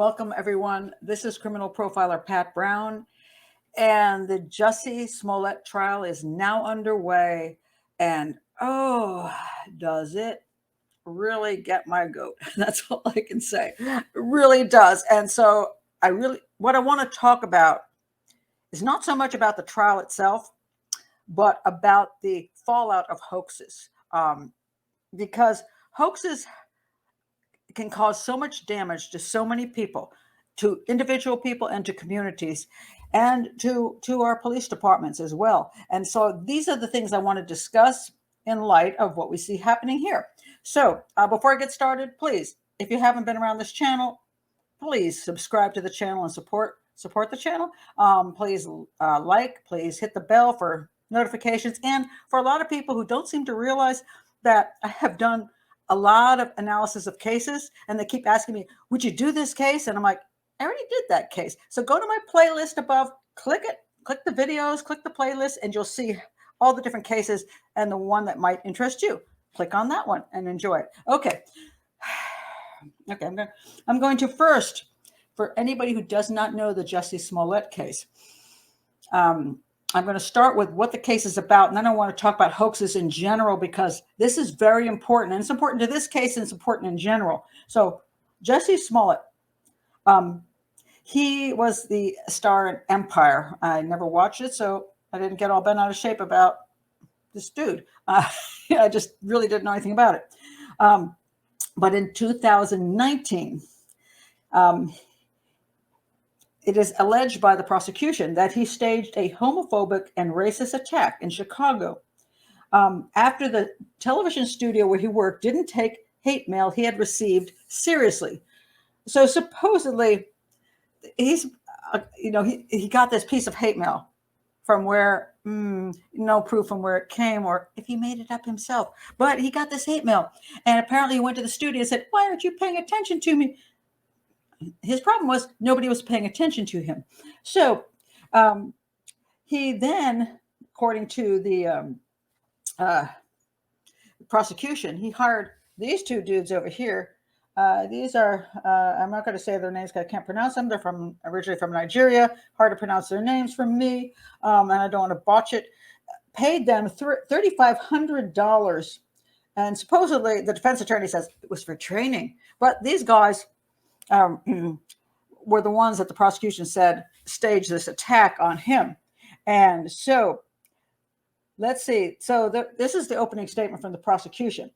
Welcome, everyone. This is criminal profiler Pat Brown, and the Jussie Smollett trial is now underway. And oh, does it really get my goat? That's all I can say. It really does. And so, what I want to talk about is not so much about the trial itself, but about the fallout of hoaxes. Because hoaxes can cause so much damage to so many people, to individual people and to communities, and to our police departments as well. And so these are the things I want to discuss in light of what we see happening here. So before I get started, please, if you haven't been around this channel, please subscribe to the channel and support the channel. Please please hit the bell for notifications. And for a lot of people who don't seem to realize that I have done a lot of analysis of cases, and they keep asking me, would you do this case? And I'm like, I already did that case. So go to my playlist above, click it, click the videos, click the playlist, and you'll see all the different cases and the one that might interest you. Click on that one and enjoy it. Okay. Okay, I'm going to first, for anybody who does not know the Jussie Smollett case, I'm going to start with what the case is about, and then I want to talk about hoaxes in general, because this is very important, and it's important to this case, and it's important in general. So Jussie Smollett, he was the star in Empire. I never watched it, so I didn't get all bent out of shape about this dude. I just really didn't know anything about it. But in 2019, it is alleged by the prosecution that he staged a homophobic and racist attack in Chicago after the television studio where he worked didn't take hate mail he had received seriously. So supposedly, he got this piece of hate mail from where, no proof from where it came or if he made it up himself. But he got this hate mail, and apparently he went to the studio and said, "Why aren't you paying attention to me?" His problem was nobody was paying attention to him. So he then, according to the prosecution, he hired these two dudes over here. These are, I'm not going to say their names because I can't pronounce them. They're originally from Nigeria. Hard to pronounce their names for me, and I don't want to botch it. Paid them $3,500. And supposedly the defense attorney says it was for training. But these guys were the ones that the prosecution said staged this attack on him. And so let's see. So this is the opening statement from the prosecution.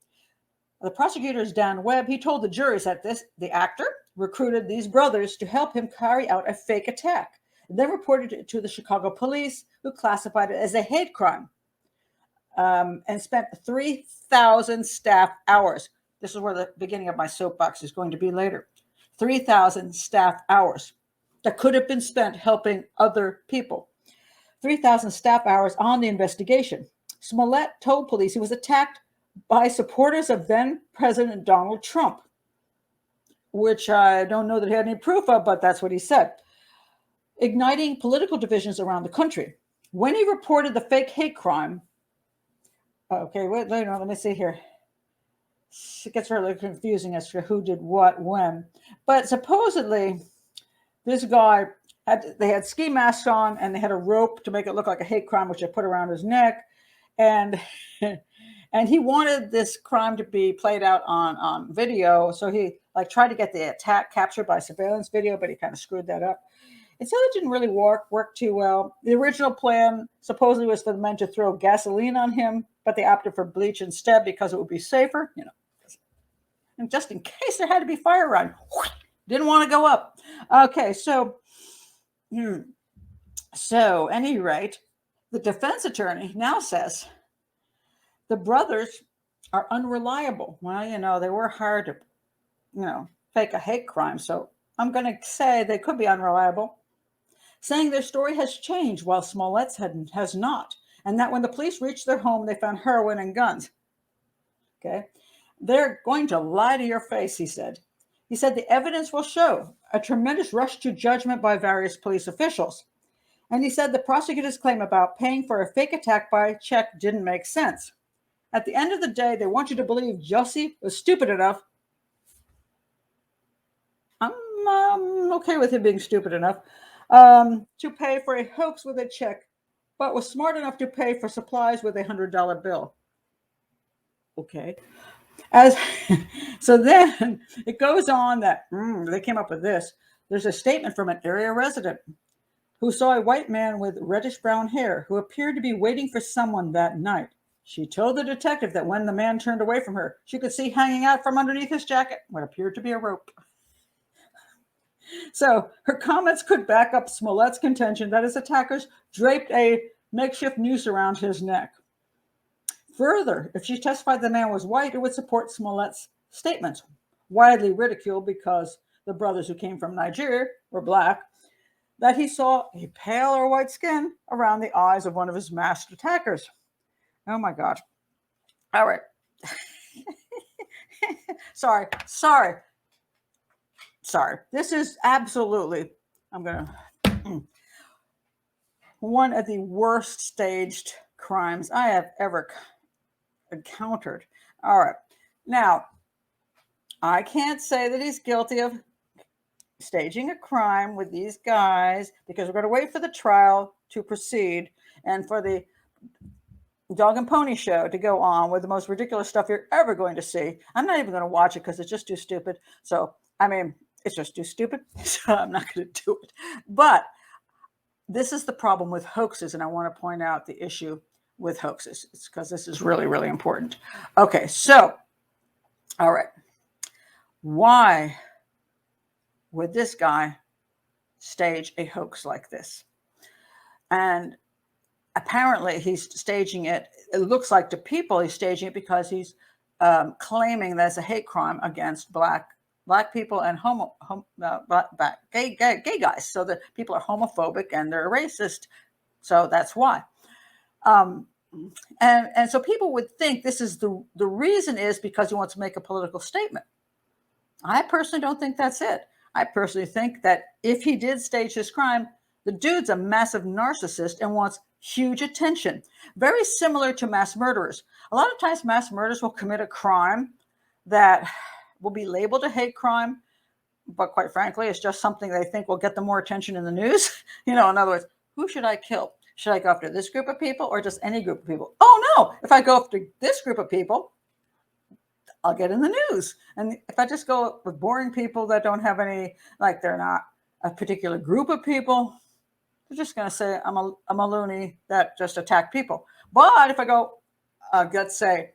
The prosecutor is Dan Webb. He told the juries that the actor recruited these brothers to help him carry out a fake attack, and then reported it to the Chicago police, who classified it as a hate crime, and spent 3,000 staff hours. This is where the beginning of my soapbox is going to be later. 3,000 staff hours that could have been spent helping other people. 3,000 staff hours on the investigation. Smollett told police he was attacked by supporters of then President Donald Trump, which I don't know that he had any proof of, but that's what he said. Igniting political divisions around the country. When he reported the fake hate crime, okay, wait, let me see here. It gets really confusing as to who did what when. But supposedly, this guy, they had ski masks on, and they had a rope to make it look like a hate crime, which they put around his neck. And he wanted this crime to be played out on video. So he tried to get the attack captured by surveillance video, but he kind of screwed that up. And so it didn't really work too well. The original plan supposedly was for the men to throw gasoline on him, but they opted for bleach instead because it would be safer, and just in case there had to be fire around. Didn't want to go up. Okay, so at any rate, the defense attorney now says the brothers are unreliable. Well, they were hired to, fake a hate crime. So I'm going to say they could be unreliable, saying their story has changed while Smollett's has not. And that when the police reached their home, they found heroin and guns. Okay. They're going to lie to your face, he said. He said the evidence will show a tremendous rush to judgment by various police officials. And he said the prosecutor's claim about paying for a fake attack by check didn't make sense. At the end of the day, they want you to believe Jussie was stupid enough. I'm okay with him being stupid enough to pay for a hoax with a check, but was smart enough to pay for supplies with $100 bill. Okay. As so then it goes on that they came up with this. There's a statement from an area resident who saw a white man with reddish brown hair who appeared to be waiting for someone that night. She told the detective that when the man turned away from her, she could see hanging out from underneath his jacket what appeared to be a rope. So her comments could back up Smollett's contention that his attackers draped a makeshift noose around his neck. Further, if she testified the man was white, it would support Smollett's statements, widely ridiculed because the brothers who came from Nigeria were black, that he saw a pale or white skin around the eyes of one of his masked attackers. Oh my God. All right. Sorry. This is absolutely, one of the worst staged crimes I have ever encountered. All right. Now, I can't say that he's guilty of staging a crime with these guys because we're going to wait for the trial to proceed and for the dog and pony show to go on with the most ridiculous stuff you're ever going to see. I'm not even going to watch it because it's just too stupid. So, it's just too stupid. So I'm not going to do it. But this is the problem with hoaxes. And I want to point out the issue with hoaxes. It's because this is really, really important. Okay. So, all right. Why would this guy stage a hoax like this? And apparently he's staging it. It looks like to people he's staging it because he's claiming there's a hate crime against black people and gay guys. So that people are homophobic and they're racist. So that's why. And so people would think this is the reason is because he wants to make a political statement. I personally don't think that's it. I personally think that if he did stage his crime, the dude's a massive narcissist and wants huge attention. Very similar to mass murderers. A lot of times mass murderers will commit a crime that will be labeled a hate crime, but quite frankly, it's just something they think will get them more attention in the news. In other words, who should I kill? Should I go after this group of people or just any group of people? Oh no, if I go after this group of people, I'll get in the news. And if I just go with boring people that don't have any, like they're not a particular group of people, they're just going to say I'm a loony that just attacked people. But if I go, let's say,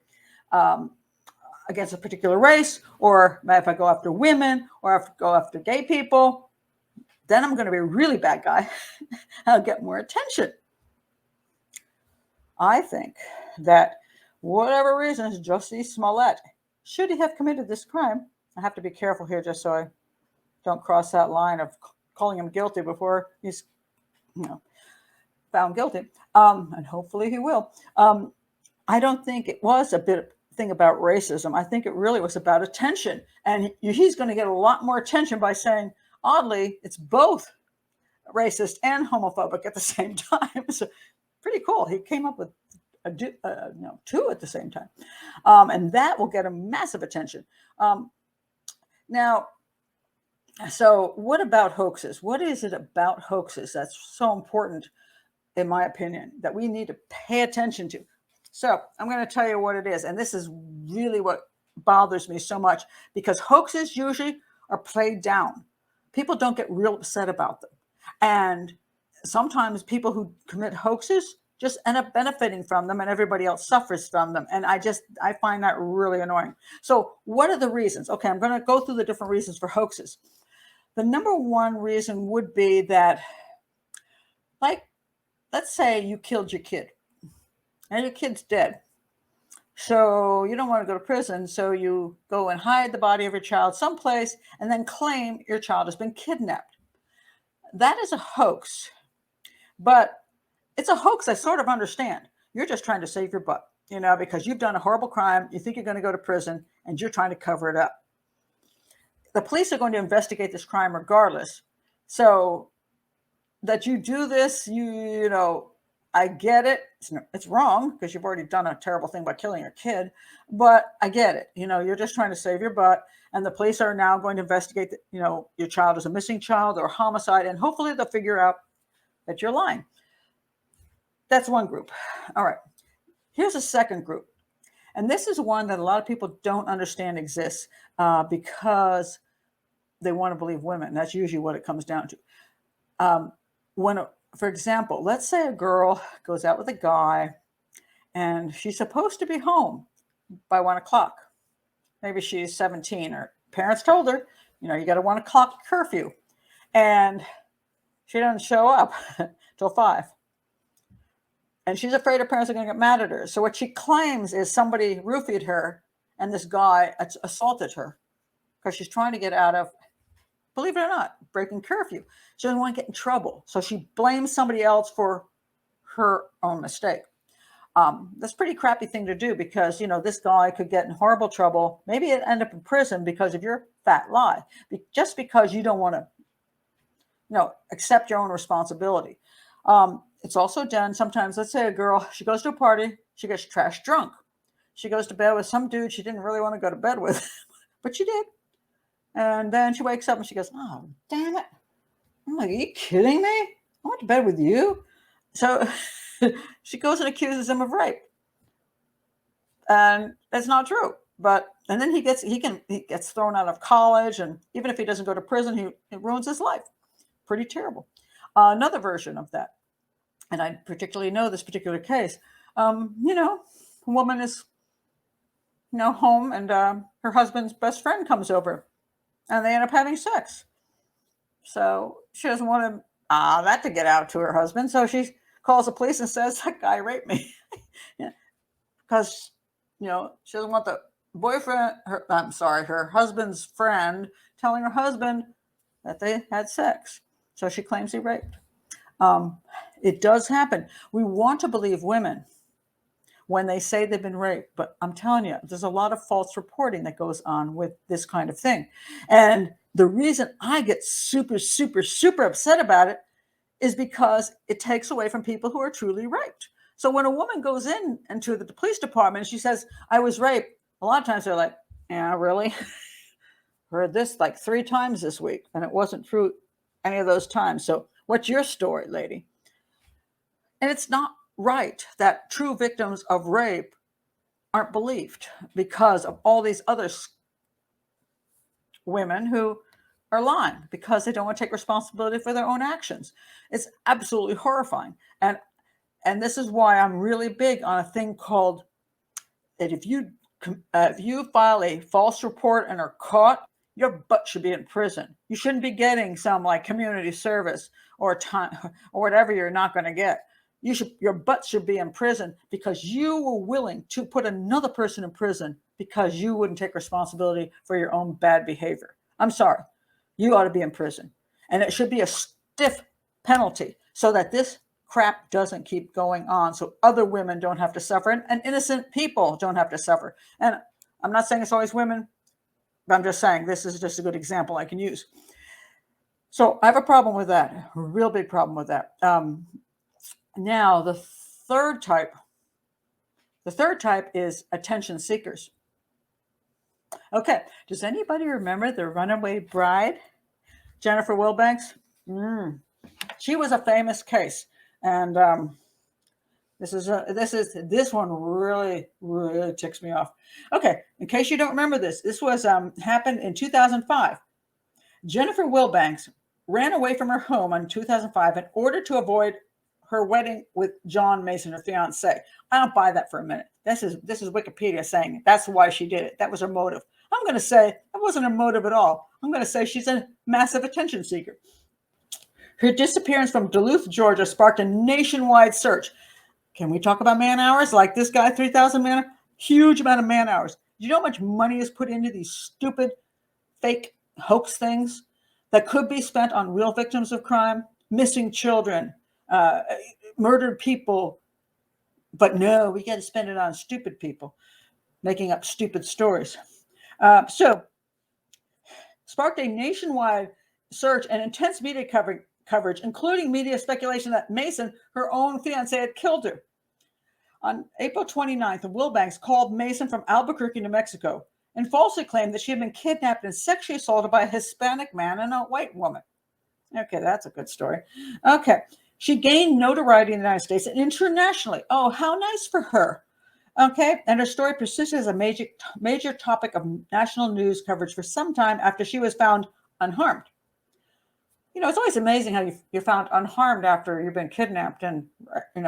against a particular race, or if I go after women, or if I go after gay people, then I'm going to be a really bad guy. I'll get more attention. I think that whatever reasons, Jussie Smollett, should he have committed this crime, I have to be careful here just so I don't cross that line of calling him guilty before he's found guilty. And hopefully he will. I don't think it was a bit thing about racism. I think it really was about attention. And he's going to get a lot more attention by saying, oddly, it's both racist and homophobic at the same time. So pretty cool. He came up with two at the same time. And that will get him massive attention. Now, so what about hoaxes? What is it about hoaxes that's so important, in my opinion, that we need to pay attention to? So I'm going to tell you what it is. And this is really what bothers me so much, because hoaxes usually are played down. People don't get real upset about them. And sometimes people who commit hoaxes just end up benefiting from them and everybody else suffers from them. And I find that really annoying. So what are the reasons? Okay, I'm going to go through the different reasons for hoaxes. The number one reason would be that, like, let's say you killed your kid and your kid's dead. So you don't want to go to prison. So you go and hide the body of your child someplace and then claim your child has been kidnapped. That is a hoax. But it's a hoax I sort of understand. You're just trying to save your butt, because you've done a horrible crime. You think you're going to go to prison and you're trying to cover it up. The police are going to investigate this crime regardless. So that you do this, I get it. It's wrong because you've already done a terrible thing by killing your kid, but I get it. You're just trying to save your butt, and the police are now going to investigate that, your child is a missing child or a homicide, and hopefully they'll figure out that you're lying. That's one group. All right. Here's a second group. And this is one that a lot of people don't understand exists because they want to believe women. That's usually what it comes down to. For example, let's say a girl goes out with a guy and she's supposed to be home by 1 o'clock. Maybe she's 17, or parents told her, you got a 1 o'clock curfew. And she doesn't show up till 5. And she's afraid her parents are going to get mad at her. So what she claims is somebody roofied her and this guy assaulted her because she's trying to get out of, believe it or not, breaking curfew. She doesn't want to get in trouble. So she blames somebody else for her own mistake. That's a pretty crappy thing to do because, this guy could get in horrible trouble. Maybe end up in prison because of your fat lie, just because you don't want to, accept your own responsibility. It's also done sometimes. Let's say a girl, she goes to a party, she gets trash drunk. She goes to bed with some dude she didn't really want to go to bed with, but she did. And then she wakes up and she goes, oh, damn it. I'm like, are you kidding me? I went to bed with you. So she goes and accuses him of rape. And that's not true. And then he gets thrown out of college. And even if he doesn't go to prison, it ruins his life. Pretty terrible. Another version of that. And I particularly know this particular case. A woman is, home and her husband's best friend comes over and they end up having sex. So she doesn't want that to get out to her husband. So she calls the police and says, that guy raped me. Because, she doesn't want the boyfriend, her husband's friend telling her husband that they had sex. So she claims he raped. It does happen. We want to believe women when they say they've been raped, but I'm telling you, there's a lot of false reporting that goes on with this kind of thing. And the reason I get super, super, super upset about it is because it takes away from people who are truly raped. So when a woman goes into the police department and she says, I was raped, a lot of times they're like, yeah, really? Heard this like 3 times this week, and it wasn't true any of those times. So what's your story, lady? And it's not right that true victims of rape aren't believed because of all these other women who are lying because they don't want to take responsibility for their own actions. It's absolutely horrifying. And this is why I'm really big on a thing called that if you file a false report and are caught, your butt should be in prison. You shouldn't be getting some like community service or time or whatever you're not going to get. Your butt should be in prison because you were willing to put another person in prison because you wouldn't take responsibility for your own bad behavior. I'm sorry. You ought to be in prison. And it should be a stiff penalty so that this crap doesn't keep going on, so other women don't have to suffer and innocent people don't have to suffer. And I'm not saying it's always women, but I'm just saying this is just a good example I can use. So I have a problem with that, a real big problem with that. Now, the third type is attention seekers. Okay, does anybody remember the runaway bride, Jennifer Wilbanks? She was a famous case, and this one really, really ticks me off. Okay, in case you don't remember this was happened in 2005. Jennifer Wilbanks ran away from her home in 2005 in order to avoid her wedding with John Mason, her fiance. I don't buy that for a minute. This is Wikipedia saying that's why she did it. That was her motive. I'm going to say that wasn't her motive at all. I'm going to say she's a massive attention seeker. Her disappearance from Duluth, Georgia sparked a nationwide search. Can we talk about man hours? Like this guy, 3,000 man, huge amount of man hours. Do you know how much money is put into these stupid, fake hoax things that could be spent on real victims of crime, missing children, murdered people? But no, we got to spend it on stupid people, making up stupid stories. So sparked a nationwide search and intense media coverage, including media speculation that Mason, her own fiance, had killed her. On April 29th, Wilbanks called Mason from Albuquerque, New Mexico, and falsely claimed that she had been kidnapped and sexually assaulted by a Hispanic man and a white woman. Okay, that's a good story. Okay, she gained notoriety in the United States and internationally. Oh, how nice for her. Okay, and her story persisted as a major topic of national news coverage for some time after she was found unharmed. You know, it's always amazing how you're found unharmed after you've been kidnapped and,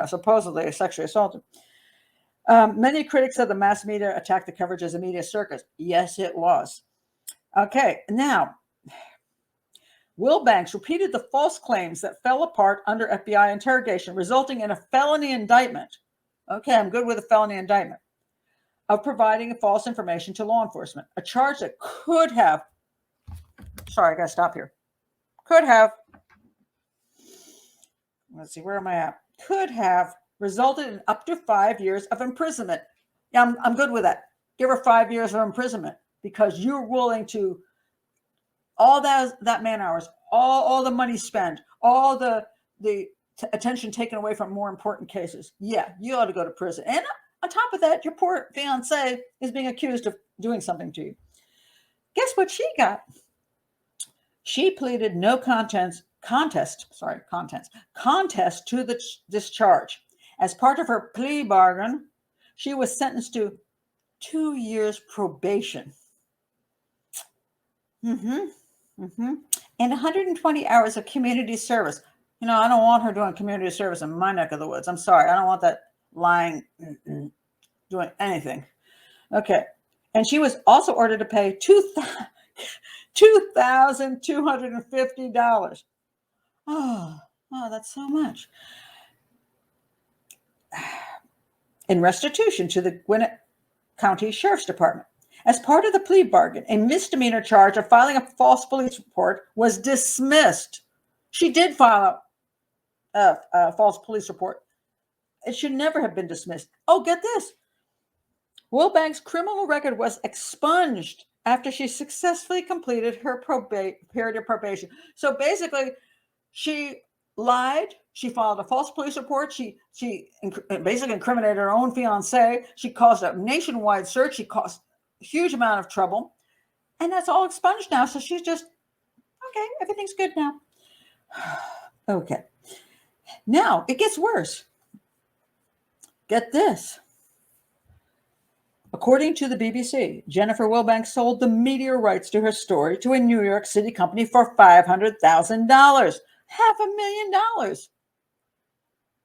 supposedly sexually assaulted. Many critics of the mass media attacked the coverage as a media circus. Yes, it was. Okay, now, Wilbanks repeated the false claims that fell apart under FBI interrogation, resulting in a felony indictment. Okay, I'm good with a felony indictment of providing false information to law enforcement, a charge that could have, sorry, I got to stop here. Could have, let's see, where am I at? Could have resulted in up to 5 years of imprisonment. Yeah, I'm good with that. Give her 5 years of imprisonment because you're willing to, all that man hours, all the money spent, all the attention taken away from more important cases. Yeah, you ought to go to prison. And on top of that, your poor fiance is being accused of doing something to you. Guess what she got? She pleaded no contest to this charge. As part of her plea bargain, she was sentenced to 2 years probation. And 120 hours of community service. You know, I don't want her doing community service in my neck of the woods. I'm sorry. I don't want that lying, doing anything. Okay. And she was also ordered to pay $2,250. Oh, that's so much. In restitution to the Gwinnett County Sheriff's Department. As part of the plea bargain, a misdemeanor charge of filing a false police report was dismissed. She did file a false police report. It should never have been dismissed. Oh, get this. Wilbanks' criminal record was expunged after she successfully completed her period of probation. So basically, she lied. She filed a false police report. She basically incriminated her own fiance. She caused a nationwide search. She caused a huge amount of trouble. And that's all expunged now. So she's just, okay, everything's good now. Okay. Now, it gets worse. Get this. According to the BBC, Jennifer Wilbanks sold the media rights to her story to a New York City company for $500,000, $500,000.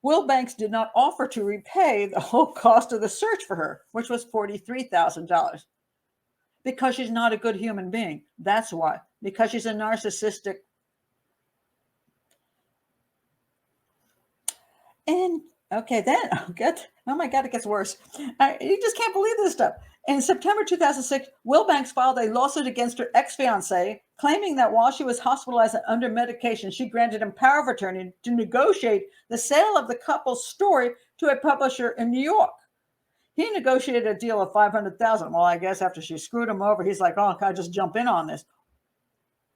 Wilbanks did not offer to repay the whole cost of the search for her, which was $43,000, because she's not a good human being. That's why. Because she's a narcissistic. And okay, then, oh my God, it gets worse. You just can't believe this stuff. In September 2006, Wilbanks filed a lawsuit against her ex-fiance, claiming that while she was hospitalized and under medication, she granted him power of attorney to negotiate the sale of the couple's story to a publisher in New York. He negotiated a deal of $500,000. Well, I guess after she screwed him over, he's like, oh, can I just jump in on this?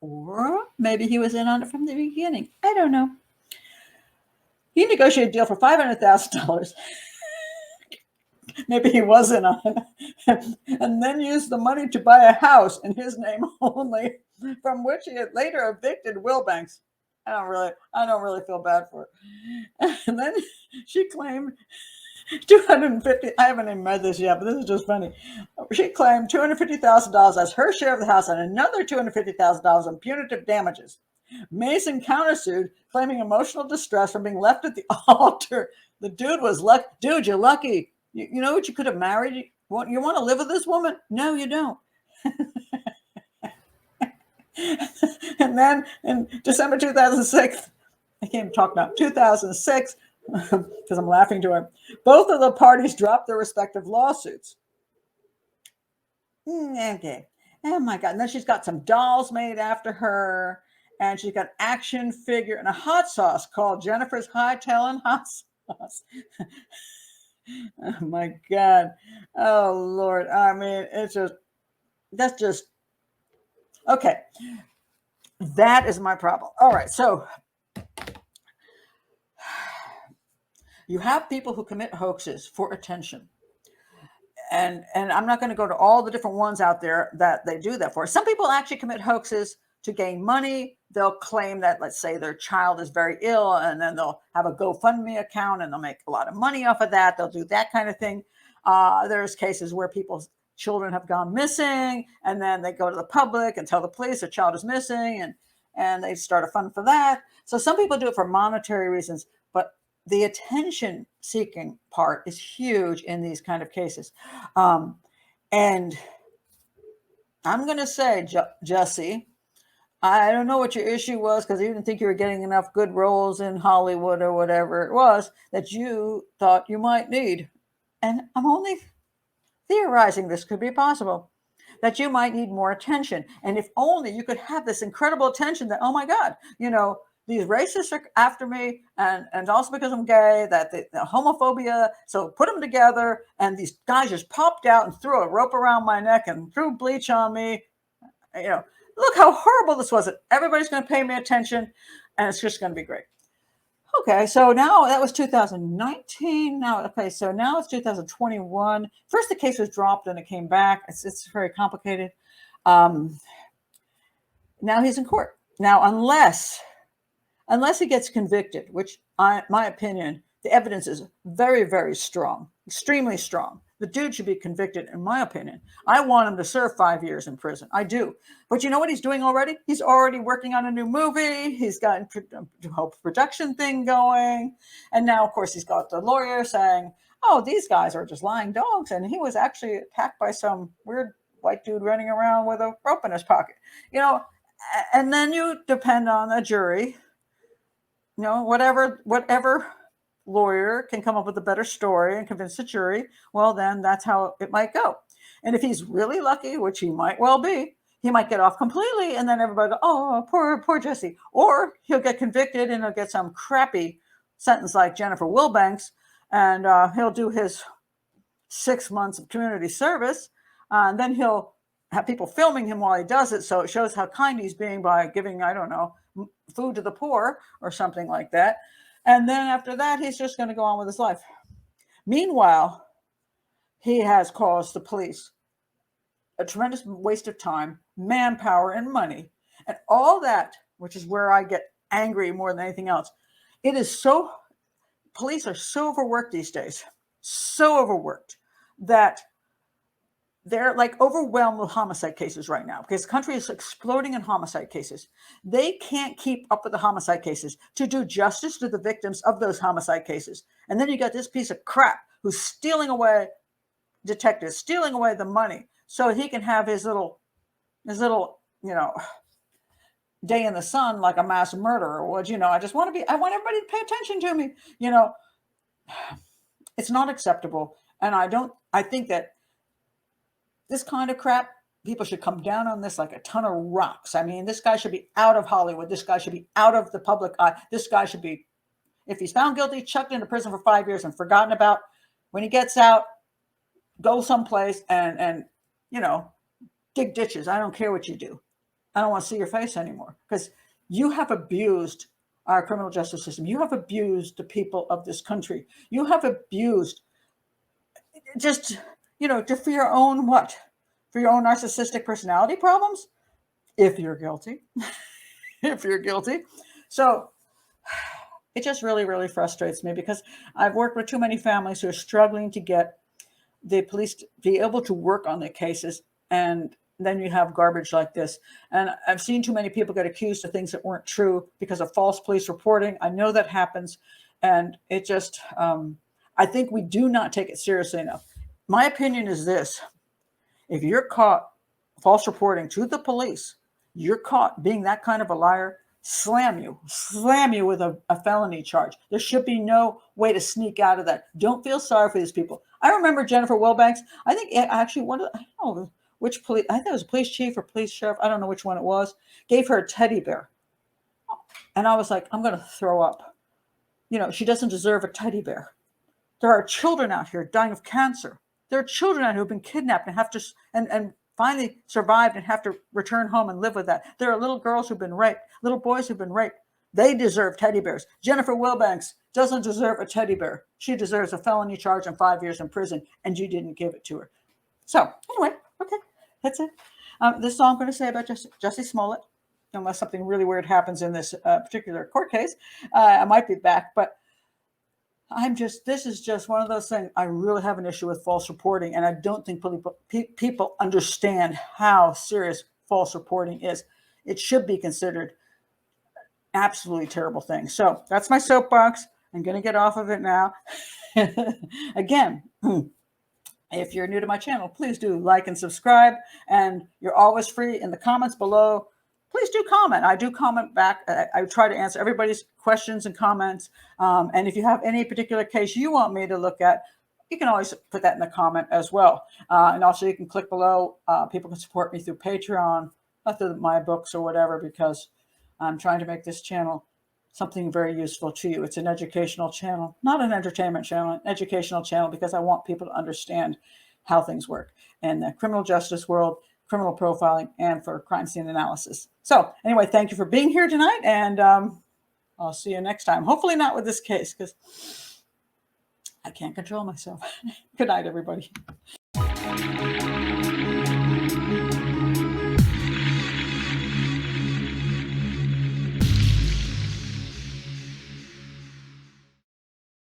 Or maybe he was in on it from the beginning. I don't know. He negotiated a deal for $500,000. Maybe he was in on it. And then used the money to buy a house in his name only, from which he had later evicted Wilbanks. I don't really feel bad for it. And then she claimed $250,000. I haven't even read this yet, but this is just funny. She claimed $250,000 as her share of the house and another $250,000 in punitive damages. Mason countersued, claiming emotional distress from being left at the altar. The dude was lucky. Dude, you're lucky. You know what you could have married? You want to live with this woman? No, you don't. And then in December 2006, I can't even talk now, 2006, because I'm laughing to her, both of the parties dropped their respective lawsuits. Okay. Oh my God. And then she's got some dolls made after her. And she's got an action figure and a hot sauce called Jennifer's Hightailin' Hot Sauce. Oh my God. Oh Lord. I mean, that's just, okay. That is my problem. All right. So You have people who commit hoaxes for attention. And I'm not going to go to all the different ones out there that they do that for. Some people actually commit hoaxes to gain money. They'll claim that, let's say, their child is very ill, and then they'll have a GoFundMe account and they'll make a lot of money off of that. They'll do that kind of thing. There's cases where people's children have gone missing, and then they go to the public and tell the police their child is missing, and they start a fund for that. So some people do it for monetary reasons, but the attention seeking part is huge in these kind of cases. And I'm going to say, Jussie, I don't know what your issue was, because you didn't think you were getting enough good roles in Hollywood or whatever it was that you thought you might need. And I'm only theorizing this could be possible, that you might need more attention. And if only you could have this incredible attention that, oh my God, these racists are after me, and also because I'm gay, that the homophobia, so put them together, and these guys just popped out and threw a rope around my neck and threw bleach on me. Look how horrible this was. Everybody's going to pay me attention, and it's just going to be great. Okay, so now that was 2019. So now it's 2021. First, the case was dropped and it came back. It's very complicated. Now he's in court. Now, unless he gets convicted, which my opinion, the evidence is very, very strong, extremely strong. The dude should be convicted, in my opinion. I want him to serve 5 years in prison. I do. But you know what he's doing already? He's already working on a new movie. He's got a whole production thing going. And now, of course, he's got the lawyer saying, oh, these guys are just lying dogs. And he was actually attacked by some weird white dude running around with a rope in his pocket. And then you depend on a jury. Whatever lawyer can come up with a better story and convince the jury, well, then that's how it might go. And if he's really lucky, which he might well be, he might get off completely, and then everybody go, oh, poor Jussie. Or he'll get convicted and he'll get some crappy sentence like Jennifer Wilbanks, and he'll do his 6 months of community service, and then he'll have people filming him while he does it, so it shows how kind he's being by giving, I don't know, food to the poor or something like that. And then after that, he's just going to go on with his life. Meanwhile, he has caused the police a tremendous waste of time, manpower, and money. And all that, which is where I get angry more than anything else. Police are so overworked these days, so overworked, that they're like overwhelmed with homicide cases right now, because the country is exploding in homicide cases. They can't keep up with the homicide cases to do justice to the victims of those homicide cases. And then you got this piece of crap who's stealing away detectives, stealing away the money so he can have his little, day in the sun like a mass murderer would. I want everybody to pay attention to me. It's not acceptable. And I think that this kind of crap, people should come down on this like a ton of rocks. I mean, this guy should be out of Hollywood. This guy should be out of the public eye. This guy should be, if he's found guilty, chucked into prison for 5 years and forgotten about. When he gets out, go someplace and dig ditches. I don't care what you do. I don't want to see your face anymore, because you have abused our criminal justice system. You have abused the people of this country. You have abused just, for your own what? For your own narcissistic personality problems? If you're guilty. If you're guilty. So it just really, really frustrates me, because I've worked with too many families who are struggling to get the police to be able to work on their cases, and then you have garbage like this. And I've seen too many people get accused of things that weren't true because of false police reporting. I know that happens, and it just, I think we do not take it seriously enough. My opinion is this: if you're caught false reporting to the police, you're caught being that kind of a liar, slam you with a felony charge. There should be no way to sneak out of that. Don't feel sorry for these people. I remember Jennifer Wilbanks. I think actually I don't know which police, I think it was a police chief or police sheriff, I don't know which one it was, gave her a teddy bear. And I was like, I'm going to throw up. She doesn't deserve a teddy bear. There are children out here dying of cancer. There are children out here who have been kidnapped and have to, and finally survived and have to return home and live with that. There are little girls who've been raped, little boys who've been raped. They deserve teddy bears. Jennifer Wilbanks doesn't deserve a teddy bear. She deserves a felony charge and 5 years in prison, and you didn't give it to her. So anyway, okay, that's it. This is all I'm going to say about Jussie Smollett, unless something really weird happens in this particular court case. I might be back, but this is just one of those things. I really have an issue with false reporting, and I don't think people understand how serious false reporting is. It should be considered absolutely terrible thing. So that's my soapbox. I'm going to get off of it now. Again, if you're new to my channel, please do like and subscribe. And you're always free in the comments below. Please do comment. I do comment back. I try to answer everybody's questions and comments. And if you have any particular case you want me to look at, you can always put that in the comment as well. And also you can click below. People can support me through Patreon, not through my books or whatever, because I'm trying to make this channel something very useful to you. It's an educational channel, not an entertainment channel, an educational channel, because I want people to understand how things work in the criminal justice world, criminal profiling, and for crime scene analysis. So anyway, thank you for being here tonight, and I'll see you next time. Hopefully not with this case, because I can't control myself. Good night, everybody.